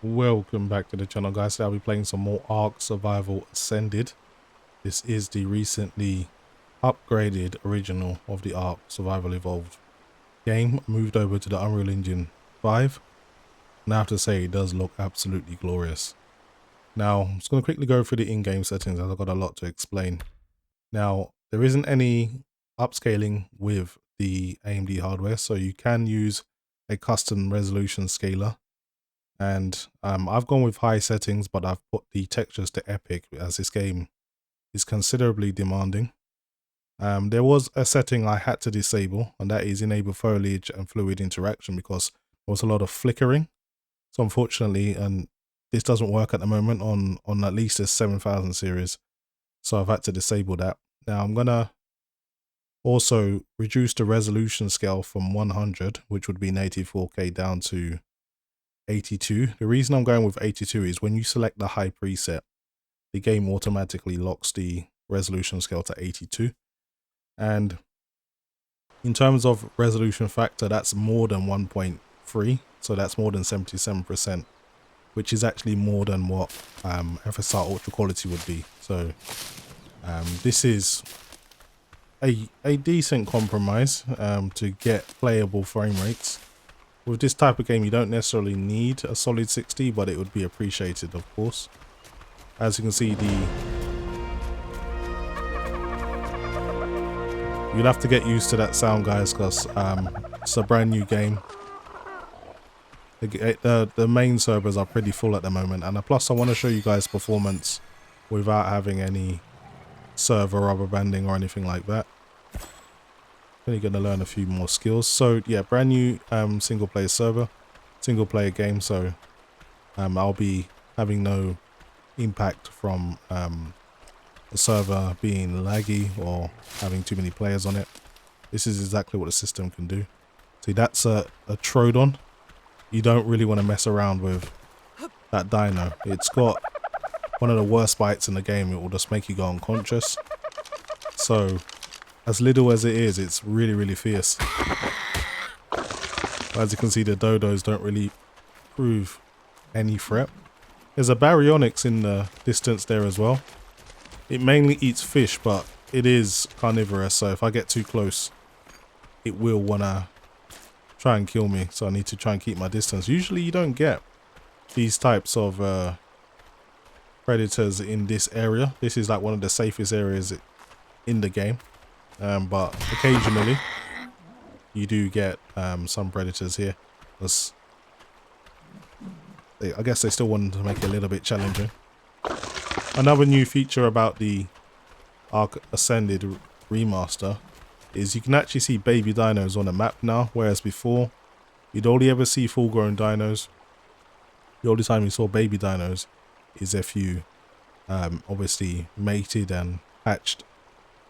Welcome back to the channel, guys. Today I'll be playing some more Ark Survival Ascended. This is the recently upgraded original of the Ark Survival Evolved game, moved over to the Unreal Engine 5, and I have to say it does look absolutely glorious. Now I'm just going to quickly go through the in-game settings as I've got a lot to explain. Now there isn't any upscaling with the AMD hardware, so you can use a custom resolution scaler. And I've gone with high settings, but I've put the textures to epic as this game is considerably demanding. There was a setting I had to disable, and that is enable foliage and fluid interaction because there was a lot of flickering. So unfortunately, and this doesn't work at the moment on at least a 7000 series. So I've had to disable that. Now I'm gonna also reduce the resolution scale from 100, which would be native 4K, down to 82. The reason I'm going with 82 is when you select the high preset, the game automatically locks the resolution scale to 82. And in terms of resolution factor, that's more than 1.3, so that's more than 77%, which is actually more than what FSR Ultra Quality would be. So this is a decent compromise to get playable frame rates. With this type of game, you don't necessarily need a solid 60, but it would be appreciated, of course. As you can see, you'll have to get used to that sound, guys, because it's a brand new game. The main servers are pretty full at the moment, and plus I want to show you guys performance without having any server rubber banding or anything like that. Only going to learn a few more skills. So yeah, brand new single player server, single player game, so I'll be having no impact from the server being laggy or having too many players on it. This is exactly what the system can do. See, that's a Trident. You don't really want to mess around with that dino. It's got one of the worst bites in the game. It will just make you go unconscious. So as little as it is, it's really fierce. As you can see, the dodos don't really prove any threat. There's a baryonyx in the distance there as well. It mainly eats fish, but it is carnivorous, so if I get too close, it will wanna try and kill me, so I need to try and keep my distance. Usually you don't get these types of predators in this area. This is like one of the safest areas in the game. But occasionally you do get some predators here. I guess they still wanted to make it a little bit challenging. Another new feature about the Ark Ascended remaster is you can actually see baby dinos on the map now, whereas before you'd only ever see full grown dinos. The only time you saw baby dinos is if you obviously mated and hatched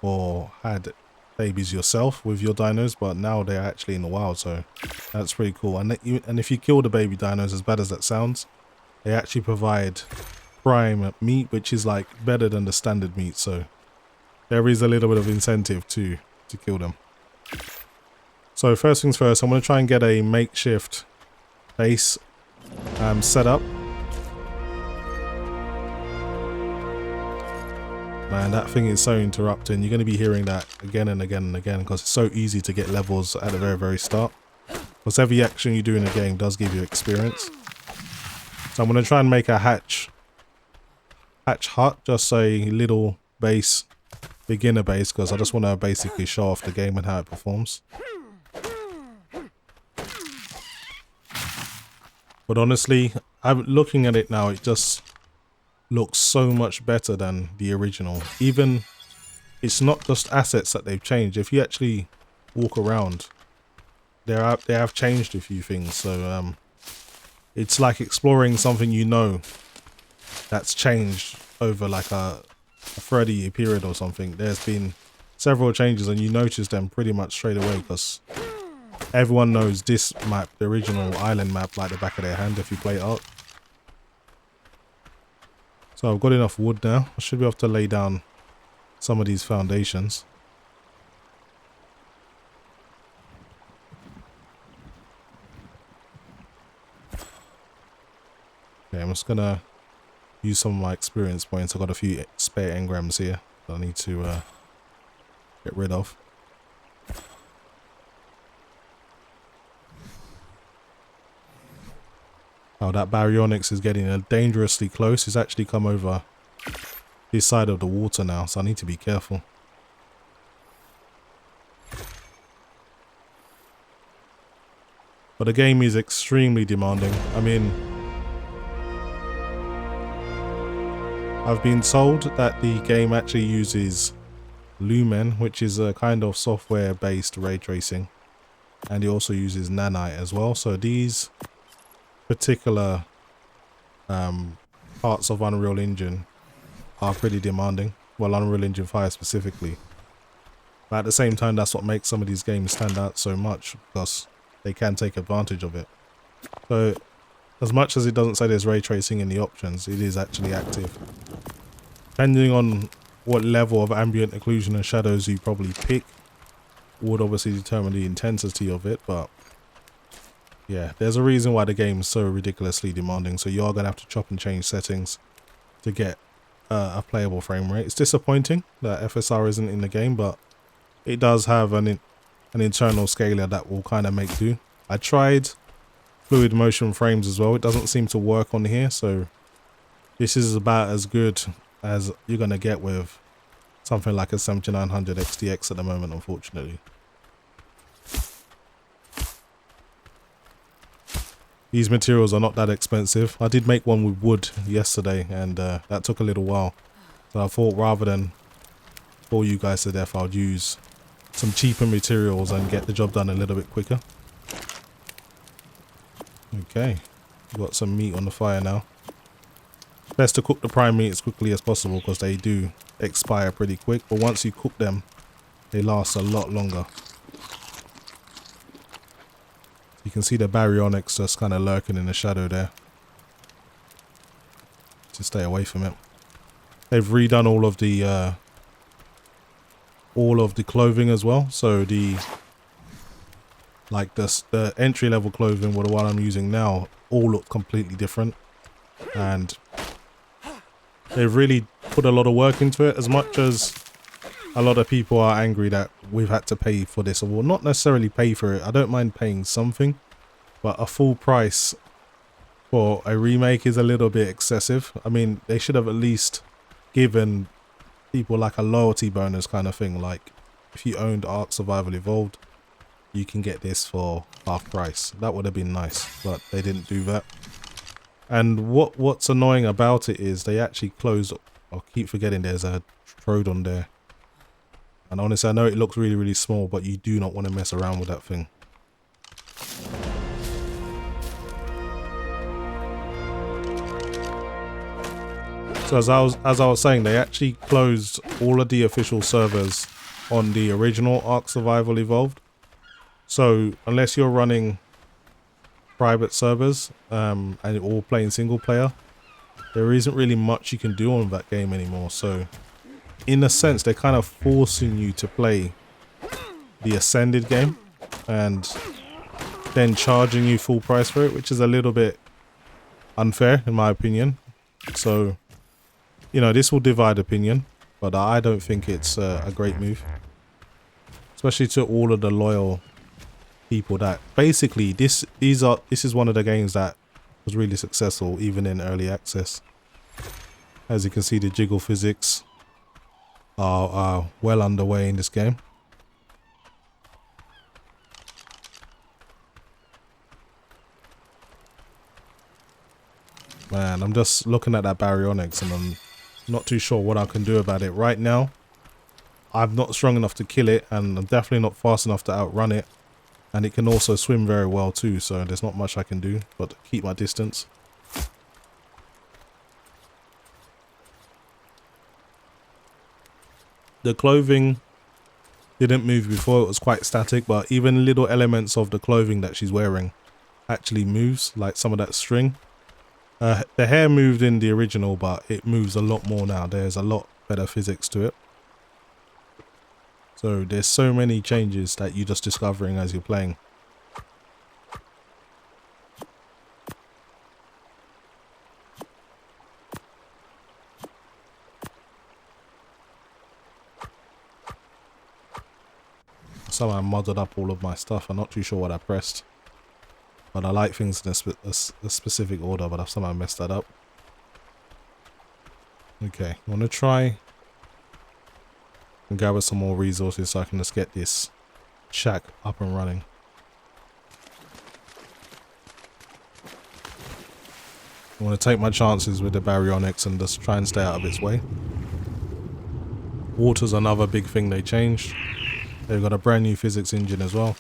or had babies yourself with your dinos, but now they're actually in the wild, so that's pretty cool. And if you kill the baby dinos, as bad as that sounds, they actually provide prime meat, which is like better than the standard meat, so there is a little bit of incentive to kill them. So first things first, I'm going to try and get a makeshift base set up. Man, that thing is so interrupting. You're going to be hearing that again and again and again because it's so easy to get levels at the very start. Because every action you do in the game does give you experience. So I'm going to try and make a hatch hut, just a little base, beginner base, because I just want to basically show off the game and how it performs. But honestly, I'm looking at it now, it just looks so much better than the original. Even it's not just assets that they've changed. If you actually walk around, they have changed a few things. So it's like exploring something that's changed over like a 30-year period or something. There's been several changes and you notice them pretty much straight away because everyone knows this map, the original island map, like the back of their hand if you play Ark. So I've got enough wood now. I should be able to lay down some of these foundations. Okay, I'm just gonna use some of my experience points. I've got a few spare engrams here that I need to get rid of. Oh, that baryonyx is getting dangerously close. It's actually come over this side of the water now, so I need to be careful. But the game is extremely demanding. I mean, I've been told that the game actually uses Lumen, which is a kind of software-based ray tracing, and it also uses nanite as well. So these particular parts of Unreal Engine are pretty demanding. Well, Unreal Engine 5 specifically. But at the same time, that's what makes some of these games stand out so much, because they can take advantage of it. So as much as it doesn't say there's ray tracing in the options, it is actually active. Depending on what level of ambient occlusion and shadows you probably pick would obviously determine the intensity of it, but yeah, there's a reason why the game is so ridiculously demanding. So you are going to have to chop and change settings to get a playable frame rate. It's disappointing that FSR isn't in the game, but it does have an internal scaler that will kind of make do. I tried fluid motion frames as well. It doesn't seem to work on here, so this is about as good as you're going to get with something like a 7900 XTX at the moment, unfortunately. These materials are not that expensive. I did make one with wood yesterday, and that took a little while. So I thought rather than bore you guys to death, I'll use some cheaper materials and get the job done a little bit quicker. Okay, we've got some meat on the fire now. Best to cook the prime meat as quickly as possible because they do expire pretty quick, but once you cook them, they last a lot longer. You can see the baryonyx just kind of lurking in the shadow there. To stay away from it. They've redone all of the clothing as well. So the entry level clothing, with the one I'm using now, all look completely different, and they've really put a lot of work into it. As much as a lot of people are angry that we've had to pay for this, or well, not necessarily pay for it. I don't mind paying something, but a full price for a remake is a little bit excessive. I mean, they should have at least given people like a loyalty bonus kind of thing. Like, if you owned Ark Survival Evolved, you can get this for half price. That would have been nice, but they didn't do that. And what's annoying about it is they actually closed. I keep forgetting there's a Trident there. And honestly, I know it looks really, really small, but you do not want to mess around with that thing. So as I was saying, they actually closed all of the official servers on the original Ark Survival Evolved. So unless you're running private servers and all playing single player, there isn't really much you can do on that game anymore. So in a sense, they're kind of forcing you to play the Ascended game and then charging you full price for it, which is a little bit unfair in my opinion. So, you know, this will divide opinion, but I don't think it's a great move, especially to all of the loyal people that basically this is one of the games that was really successful even in early access. As you can see, the jiggle physics are well underway in this game. Man, I'm just looking at that baryonyx and I'm not too sure what I can do about it. Right now, I'm not strong enough to kill it, and I'm definitely not fast enough to outrun it. And it can also swim very well too, so there's not much I can do but to keep my distance. The clothing didn't move before, it was quite static, but even little elements of the clothing that she's wearing actually moves, like some of that string. The hair moved in the original, but it moves a lot more now. There's a lot better physics to it. So there's so many changes that you're just discovering as you're playing. somehow modded up all of my stuff. I'm not too sure what I pressed. But I like things in a specific order, but I've somehow messed that up. Okay, I want to try and gather some more resources so I can just get this shack up and running. I want to take my chances with the baryonics and just try and stay out of its way. Water's another big thing they changed. They've got a brand new physics engine as well.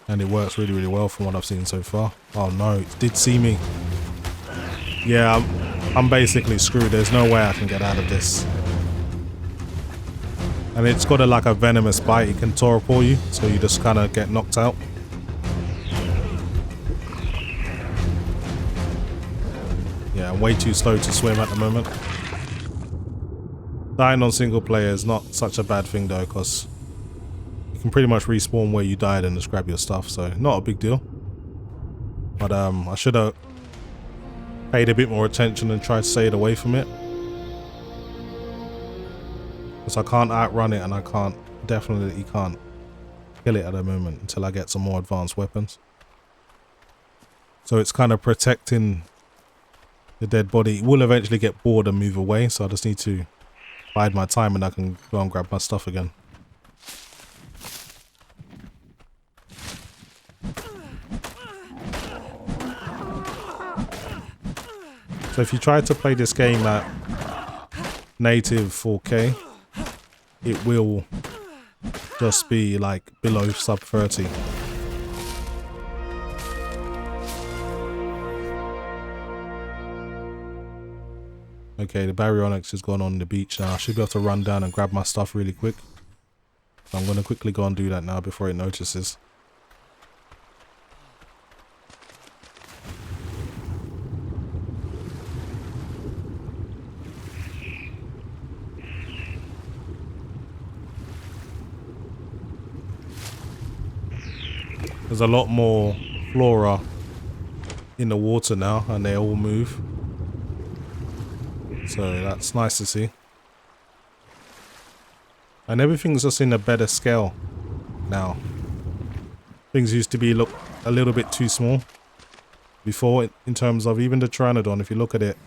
And it works really, really well from what I've seen so far. Oh no, it did see me. Yeah, I'm basically screwed. There's no way I can get out of this. And it's got like a venomous bite. It can torpor you, so you just kind of get knocked out. Yeah, I'm way too slow to swim at the moment. Dying on single player is not such a bad thing though, because you can pretty much respawn where you died and just grab your stuff, so not a big deal. But I should have paid a bit more attention and tried to stay away from it. Because I can't outrun it and I definitely can't kill it at the moment until I get some more advanced weapons. So it's kind of protecting the dead body. It will eventually get bored and move away, so I just need to bide my time and I can go and grab my stuff again. So if you try to play this game at native 4K, it will just be like below sub 30. Okay, the baryonics has gone on the beach now. I should be able to run down and grab my stuff really quick. So I'm going to quickly go and do that now before it notices. There's a lot more flora in the water now and they all move. So that's nice to see. And everything's just in a better scale now. Things used to be look a little bit too small before, in terms of even the Pteranodon. If you look at it,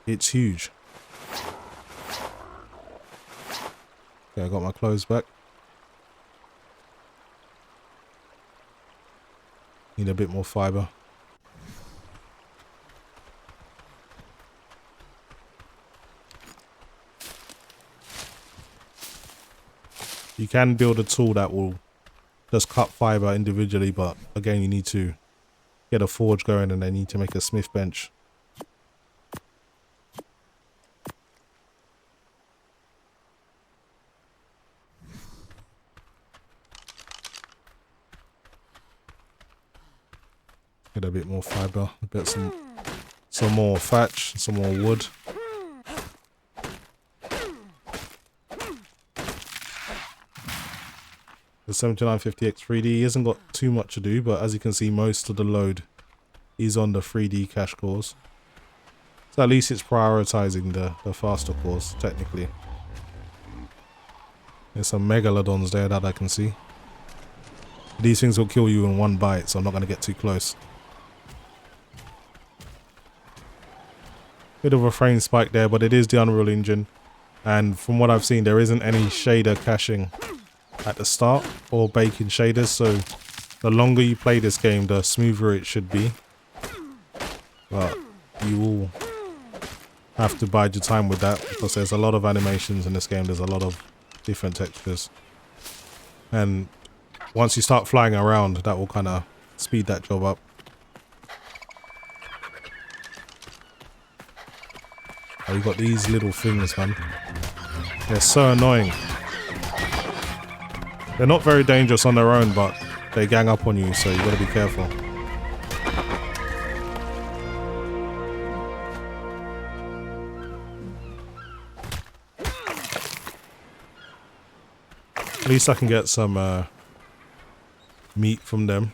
it's huge. Okay, I got my clothes back. Need a bit more fiber. You can build a tool that will just cut fiber individually, but again, you need to get a forge going and they need to make a smith bench. Get a bit more fiber, get some more thatch, some more wood. The 7950X 3D hasn't got too much to do, but as you can see, most of the load is on the 3D cache cores. So at least it's prioritizing the faster cores, technically. There's some megalodons there that I can see. These things will kill you in one bite, so I'm not going to get too close. Bit of a frame spike there, but it is the Unreal Engine. And from what I've seen, there isn't any shader caching at the start or baking shaders, so the longer you play this game, the smoother it should be. But you will have to bide your time with that because there's a lot of animations in this game. There's a lot of different textures. And once you start flying around, that will kind of speed that job up. Oh, you got these little things, man. They're so annoying. They're not very dangerous on their own, but they gang up on you, so you gotta be careful. At least I can get some meat from them.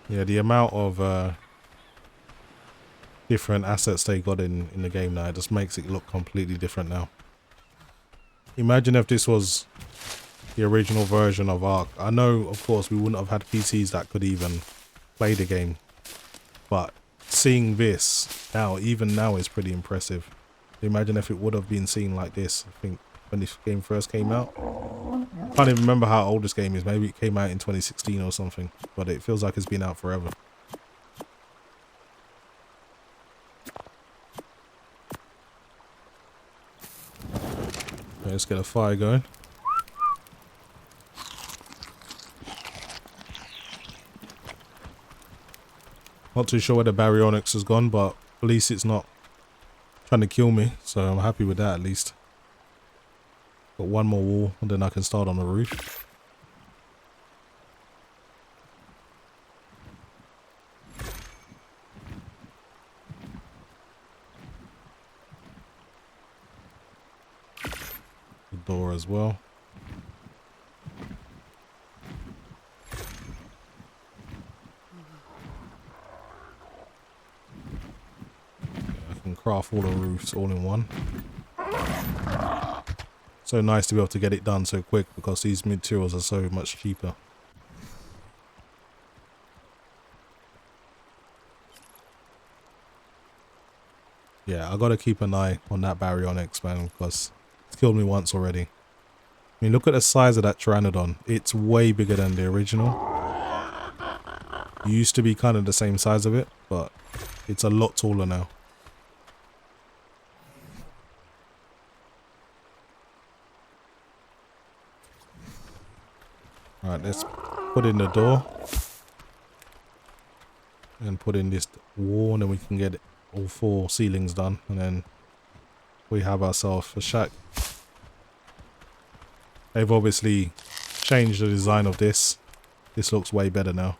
Yeah, the amount of different assets they got in the game now. It just makes it look completely different now. Imagine if this was the original version of Ark. I know, of course, we wouldn't have had PCs that could even play the game, but seeing this now, even now, is pretty impressive. Imagine if it would have been seen like this, I think, when this game first came out. I can't even remember how old this game is. Maybe it came out in 2016 or something, but it feels like it's been out forever. Let's get a fire going. Not too sure where the baryonyx has gone, but at least it's not trying to kill me, so I'm happy with that at least. Got one more wall and then I can start on the roof. The door as well. Craft all the roofs all in one. So nice to be able to get it done so quick because these materials are so much cheaper. Yeah, I gotta keep an eye on that baryonyx, man, because it's killed me once already. I mean, look at the size of that Pteranodon. It's way bigger than the original. It used to be kind of the same size of it, but it's a lot taller now. Alright, let's put in the door and put in this wall, and then we can get all 4 ceilings done, and then we have ourselves a shack. They've obviously changed the design of this. This looks way better now.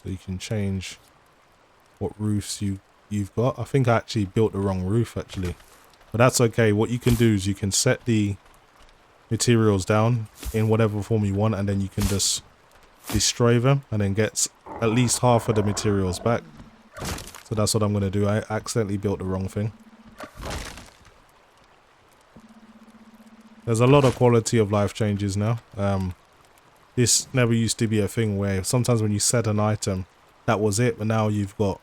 So you can change what roofs you've got. I think I actually built the wrong roof actually, but that's okay. What you can do is you can set the materials down in whatever form you want, and then you can just destroy them and then get at least half of the materials back. So that's what I'm going to do. I accidentally built the wrong thing. There's a lot of quality of life changes now. This never used to be a thing where sometimes when you set an item, that was it, but now you've got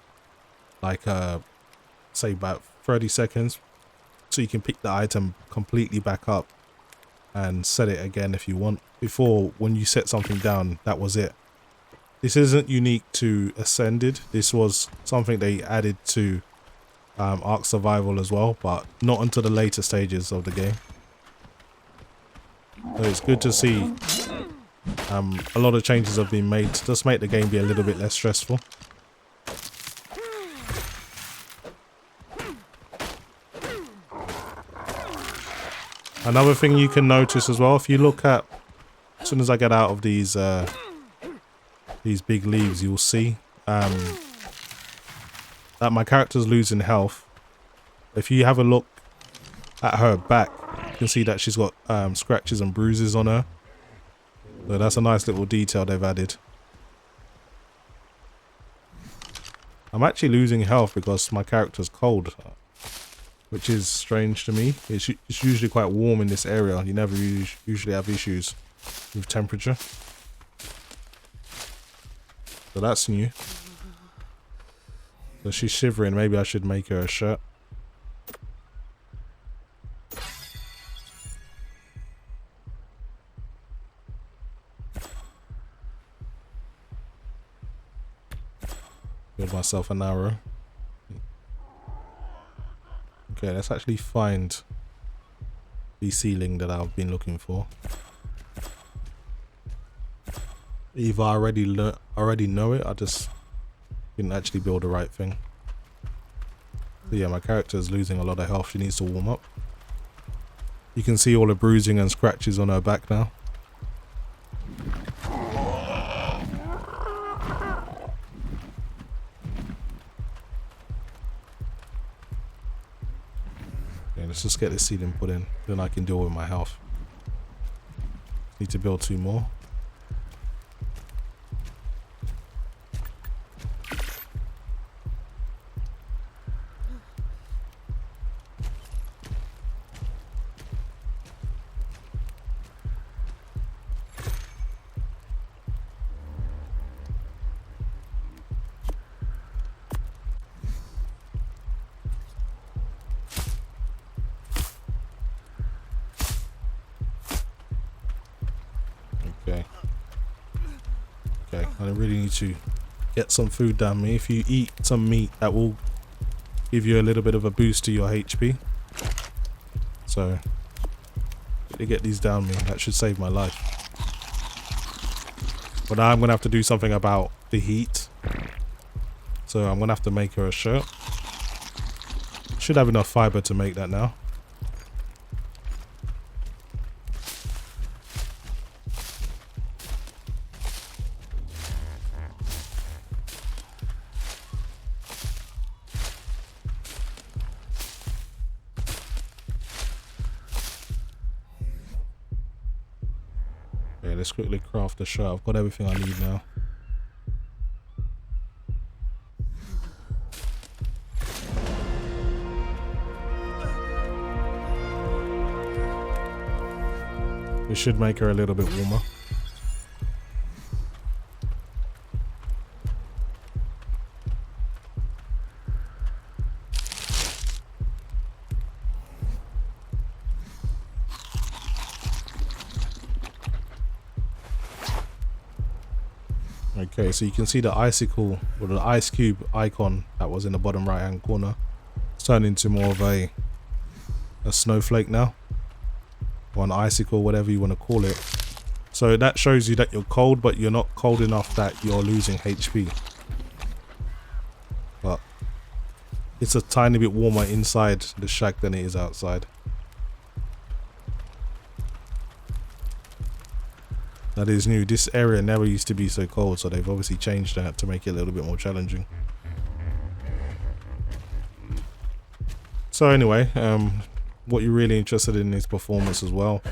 like say about 30 seconds so you can pick the item completely back up and set it again if you want. Before, when you set something down, that was it. This isn't unique to Ascended. This was something they added to Ark Survival as well, but not until the later stages of the game. So it's good to see a lot of changes have been made to just make the game be a little bit less stressful. Another thing you can notice as well, if you look at, as soon as I get out of these big leaves, you'll see that my character's losing health. If you have a look at her back, you can see that she's got scratches and bruises on her. So that's a nice little detail they've added. I'm actually losing health because my character's cold, which is strange to me. It's usually quite warm in this area. You never usually have issues with temperature. So that's new. So she's shivering. Maybe I should make her a shirt. Build myself an arrow. Okay, let's actually find the ceiling that I've been looking for. Either I already know it, I just didn't actually build the right thing. So yeah, my character is losing a lot of health. She needs to warm up. You can see all the bruising and scratches on her back now. Okay, let's just get this ceiling put in, then I can deal with my health. Need to build 2 more. Okay, I really need to get some food down me. If you eat some meat, that will give you a little bit of a boost to your HP. So, to get these down me, that should save my life. But now I'm going to have to do something about the heat. So I'm going to have to make her a shirt. Should have enough fiber to make that now. Okay, let's quickly craft the shirt. I've got everything I need now. We should make her a little bit warmer. Okay, so you can see the icicle or the ice cube icon that was in the bottom right hand corner. It's turned into more of a snowflake now, or an icicle, whatever you want to call it. So that shows you that you're cold, but you're not cold enough that you're losing HP. But it's a tiny bit warmer inside the shack than it is outside. That is new. This area never used to be so cold, so they've obviously changed that to make it a little bit more challenging. So anyway, what you're really interested in is performance as well.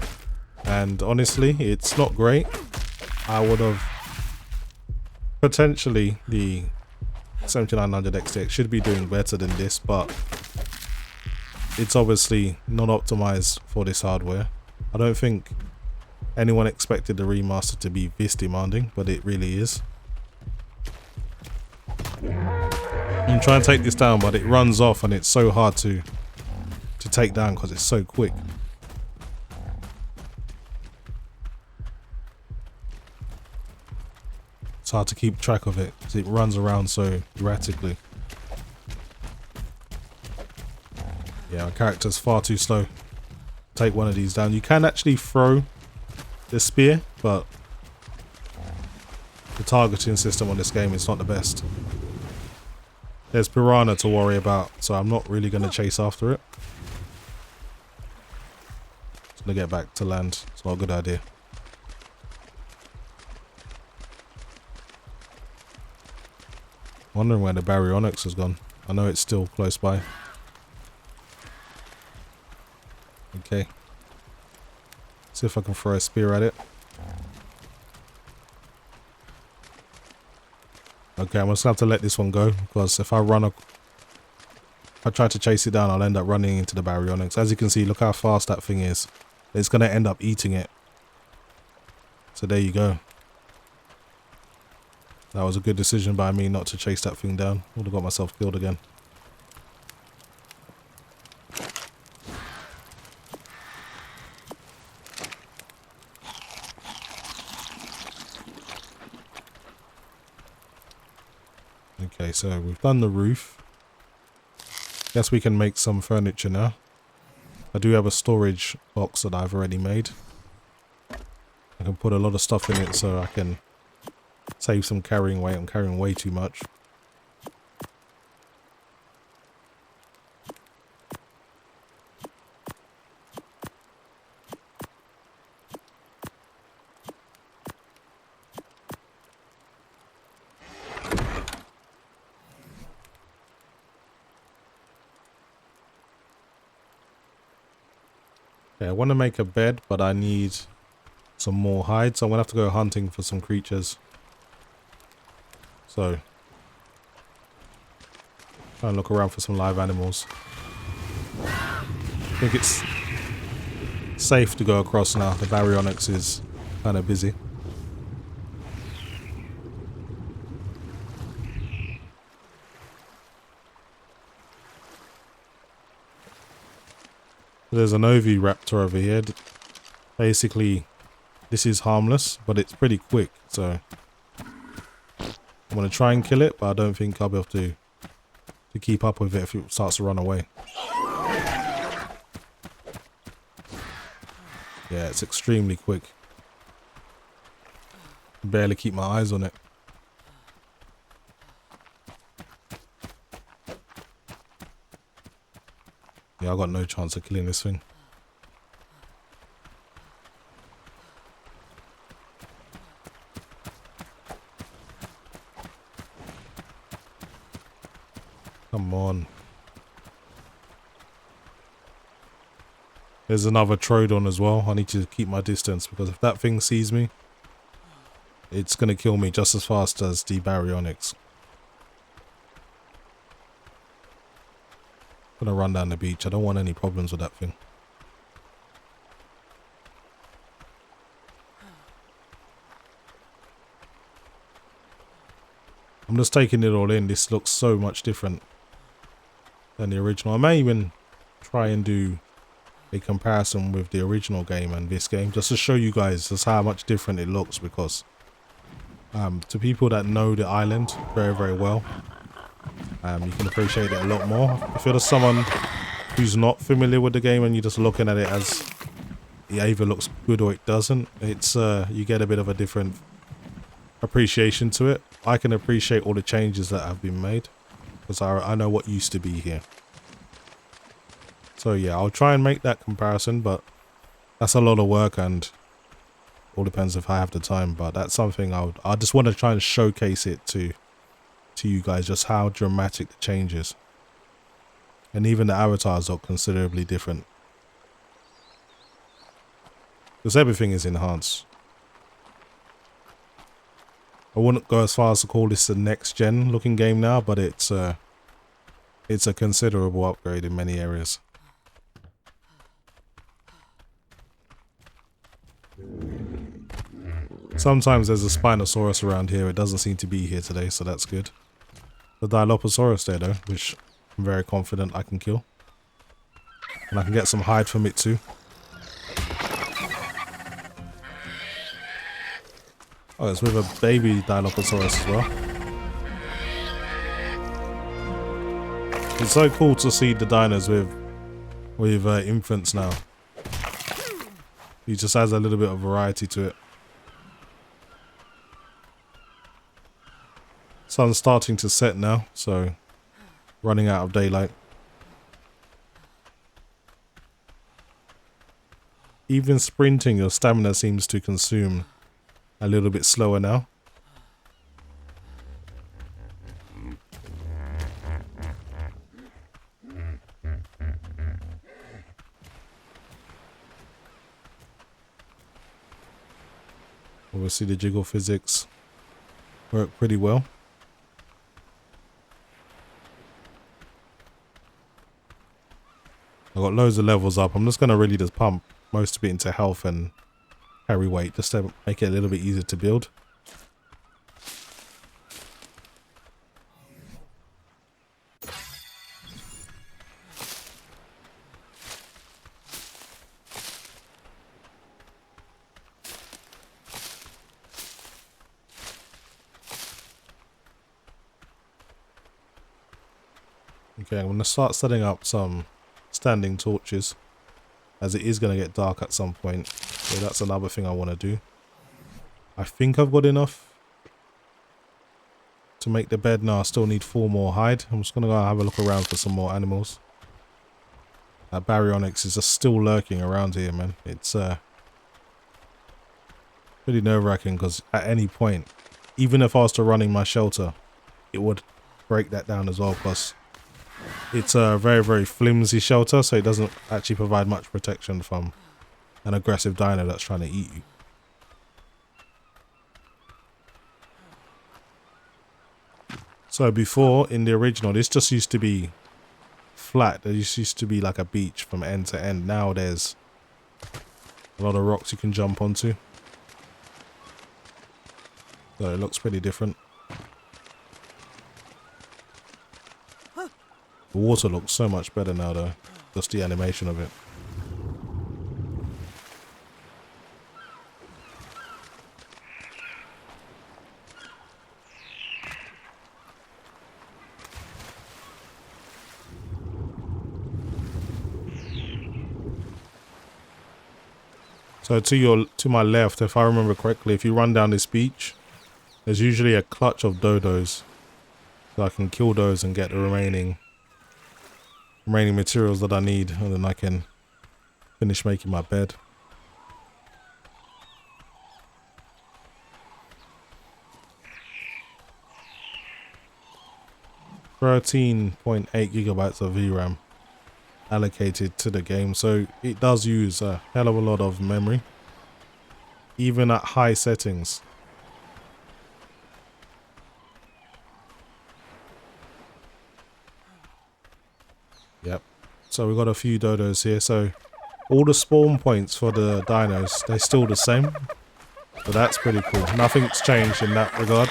And honestly, it's not great. I would have potentially, the 7900 XTX should be doing better than this, but it's obviously not optimized for this hardware. I don't think anyone expected the remaster to be this demanding, but it really is. I'm trying to take this down, but it runs off and it's so hard to take down because it's so quick. It's hard to keep track of it because it runs around so erratically. Yeah, our character's far too slow. Take one of these down. You can actually throw the spear, but the targeting system on this game is not the best. There's piranha to worry about, so I'm not really going to chase after it. Just going to get back to land. It's not a good idea. Wondering where the baryonyx has gone. I know it's still close by. Okay. See if I can throw a spear at it. Okay, I'm just gonna have to let this one go because if I try to chase it down, I'll end up running into the baryonyx. As you can see, look how fast that thing is. It's gonna end up eating it. So there you go. That was a good decision by me not to chase that thing down. Would have got myself killed again. Okay, so we've done the roof. Guess we can make some furniture now. I do have a storage box that I've already made. I can put a lot of stuff in it so I can save some carrying weight. I'm carrying way too much. Okay, I want to make a bed, but I need some more hide, so I'm gonna have to go hunting for some creatures. So try and look around for some live animals. I think it's safe to go across now. The baryonyx is kind of busy. There's an oviraptor over here. Basically, this is harmless, but it's pretty quick, so I'm going to try and kill it, but I don't think I'll be able to keep up with it if it starts to run away. Yeah, it's extremely quick. Barely keep my eyes on it. Yeah, I got no chance of killing this thing. Come on. There's another Trident as well. I need to keep my distance because if that thing sees me, it's going to kill me just as fast as the baryonyx. I'm going to run down the beach. I don't want any problems with that thing. I'm just taking it all in. This looks so much different than the original. I may even try and do a comparison with the original game and this game just to show you guys just how much different it looks, because to people that know the island very, very well, you can appreciate it a lot more. If you're just someone who's not familiar with the game and you're just looking at it as it either looks good or it doesn't, it's you get a bit of a different appreciation to it. I can appreciate all the changes that have been made because I know what used to be here. So yeah, I'll try and make that comparison, but that's a lot of work and all depends if I have the time. But that's something I just want to try and showcase it to you guys, just how dramatic the change is. And even the avatars are considerably different because everything is enhanced. I wouldn't go as far as to call this a next gen looking game now, but it's a considerable upgrade in many areas. Sometimes there's a Spinosaurus around here. It doesn't seem to be here today, so that's good. The Dilophosaurus there though, which I'm very confident I can kill. And I can get some hide from it too. Oh, it's with a baby Dilophosaurus as well. It's so cool to see the dinos with infants now. It just adds a little bit of variety to it. Sun's starting to set now, so running out of daylight. Even sprinting, your stamina seems to consume a little bit slower now. Obviously the jiggle physics work pretty well. I've got loads of levels up. I'm just going to really just pump most of it into health and carry weight just to make it a little bit easier to build. Okay, I'm going to start setting up some standing torches as it is going to get dark at some point. So that's another thing I want to do. I think I've got enough to make the bed now. I still need 4 more hide. I'm just going to go have a look around for some more animals. That baryonyx is just still lurking around here, man. It's pretty nerve-wracking because at any point, even if I was to run in my shelter, it would break that down as well, because it's a very, very flimsy shelter, so it doesn't actually provide much protection from an aggressive dino that's trying to eat you. So before, in the original, this just used to be flat. There used to be like a beach from end to end. Now there's a lot of rocks you can jump onto. So it looks pretty different. The water looks so much better now though. Just the animation of it. So to my left, if I remember correctly, if you run down this beach, there's usually a clutch of dodos. So I can kill those and get the remaining materials that I need, and then I can finish making my bed. .8 gigabytes of VRAM allocated to the game, so it does use a hell of a lot of memory, even at high settings. Yep. So we've got a few dodos here. So all the spawn points for the dinos, they're still the same. So that's pretty cool. Nothing's changed in that regard.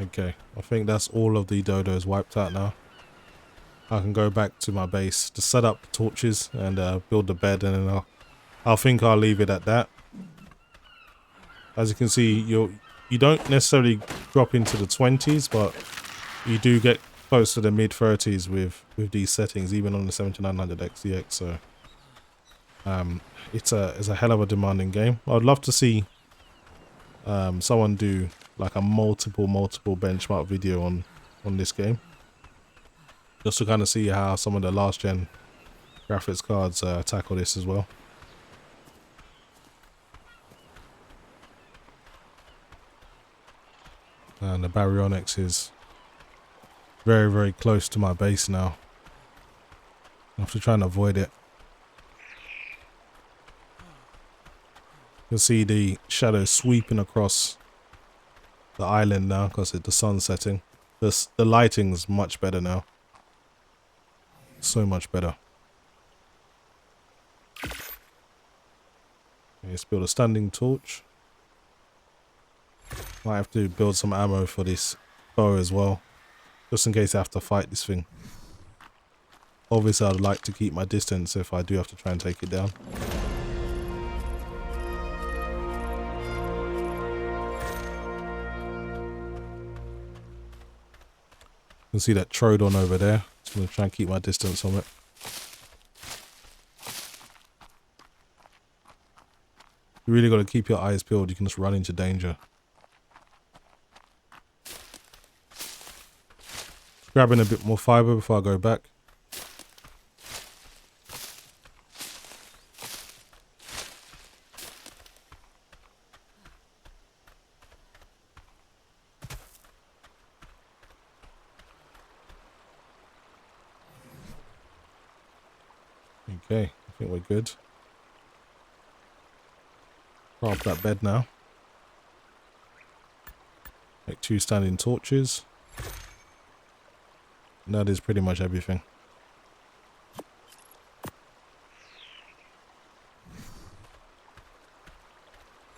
Okay, I think that's all of the dodos wiped out now. I can go back to my base to set up the torches and build the bed, and then I'll think I'll leave it at that. As you can see, you don't necessarily drop into the 20s, but you do get close to the mid 30s with these settings, even on the 7900 XTX. So it's a hell of a demanding game. I'd love to see someone do like a multiple benchmark video on this game, just to kind of see how some of the last gen graphics cards tackle this as well. And the baryonyx is very close to my base now. I have to try and avoid it. You can see the shadow sweeping across the island now because the sun's setting. The lighting's much better now. So much better. Okay, let's build a standing torch. Might have to build some ammo for this bow as well, just in case I have to fight this thing. Obviously I'd like to keep my distance if I do have to try and take it down. You can see that Trident over there. Just going to try and keep my distance from it. You really got to keep your eyes peeled. You can just run into danger. Grabbing a bit more fiber before I go back. Okay, I think we're good. Craft that bed now. Make 2 standing torches. And that is pretty much everything.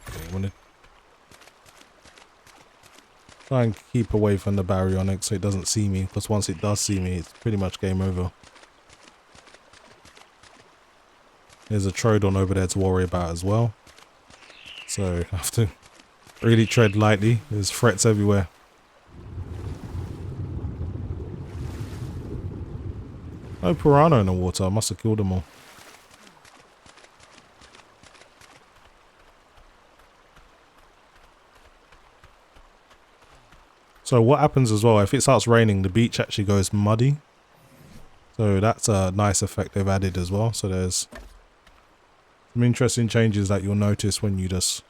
Okay, I want to try and keep away from the baryonyx so it doesn't see me, because once it does see me, it's pretty much game over. There's a Trident over there to worry about as well. So I have to really tread lightly. There's threats everywhere. No piranha in the water. I must have killed them all. So what happens as well, if it starts raining, the beach actually goes muddy. So that's a nice effect they've added as well. So there's some interesting changes that you'll notice when you just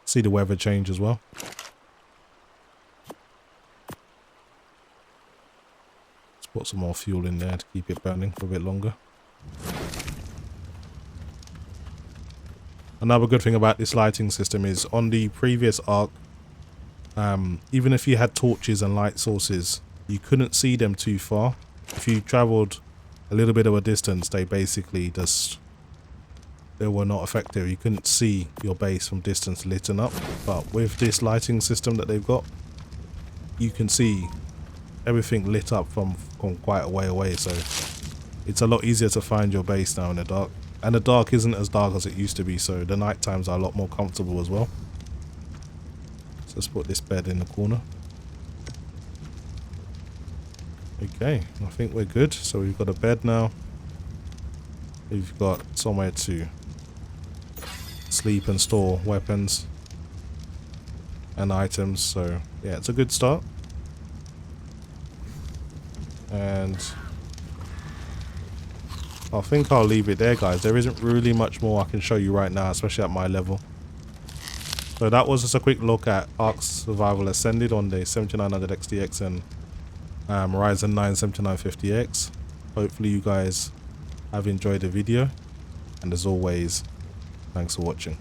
see the weather change as well. Put some more fuel in there to keep it burning for a bit longer. Another good thing about this lighting system is on the previous Ark, even if you had torches and light sources, you couldn't see them too far. If you traveled a little bit of a distance, they basically just, they were not effective. You couldn't see your base from distance lit up. But with this lighting system that they've got, you can see everything lit up from quite a way away. So it's a lot easier to find your base now in the dark. And the dark isn't as dark as it used to be, so the night times are a lot more comfortable as well. So let's put this bed in the corner. Okay, I think we're good. So we've got a bed now. We've got somewhere to sleep and store weapons and items. So yeah, it's a good start. And I think I'll leave it there, guys. There isn't really much more I can show you right now, especially at my level. So that was just a quick look at Ark Survival Ascended on the 7900 XTX and Ryzen 9 7950X. Hopefully you guys have enjoyed the video, and as always, thanks for watching.